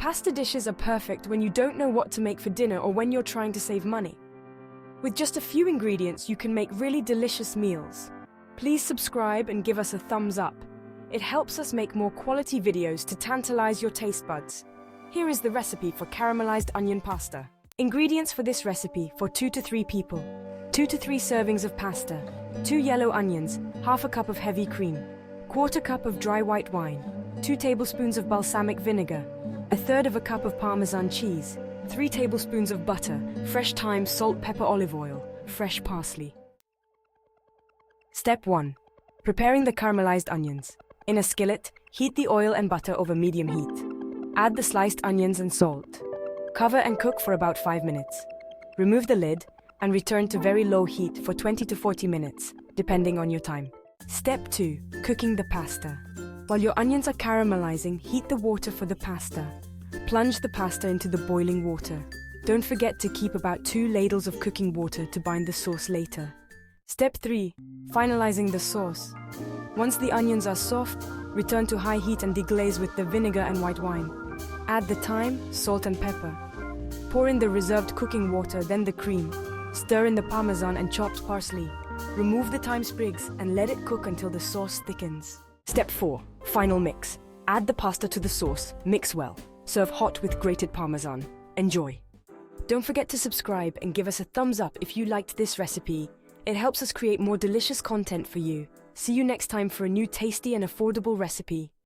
Pasta dishes are perfect when you don't know what to make for dinner or when you're trying to save money. With just a few ingredients, you can make really delicious meals. Please subscribe and give us a thumbs up. It helps us make more quality videos to tantalize your taste buds. Here is the recipe for caramelized onion pasta. Ingredients for this recipe for 2 to 3 people. 2 to 3 servings of pasta, 2 yellow onions, half a cup of heavy cream, 1/4 cup of dry white wine, 2 tablespoons of balsamic vinegar, 1/3 of a cup of Parmesan cheese, 3 tablespoons of butter, fresh thyme, salt, pepper, olive oil, fresh parsley. Step 1. Preparing the caramelized onions. In a skillet, heat the oil and butter over medium heat. Add the sliced onions and salt. Cover and cook for about 5 minutes. Remove the lid and return to very low heat for 20 to 40 minutes, depending on your time. Step 2. Cooking the pasta. While your onions are caramelizing, heat the water for the pasta. Plunge the pasta into the boiling water. Don't forget to keep about 2 ladles of cooking water to bind the sauce later. Step 3. Finalizing the sauce. Once the onions are soft, return to high heat and deglaze with the vinegar and white wine. Add the thyme, salt and pepper. Pour in the reserved cooking water, then the cream. Stir in the Parmesan and chopped parsley. Remove the thyme sprigs and let it cook until the sauce thickens. Step 4. Final mix. Add the pasta to the sauce, mix well. Serve hot with grated Parmesan. Enjoy. Don't forget to subscribe and give us a thumbs up if you liked this recipe. It helps us create more delicious content for you. See you next time for a new tasty and affordable recipe.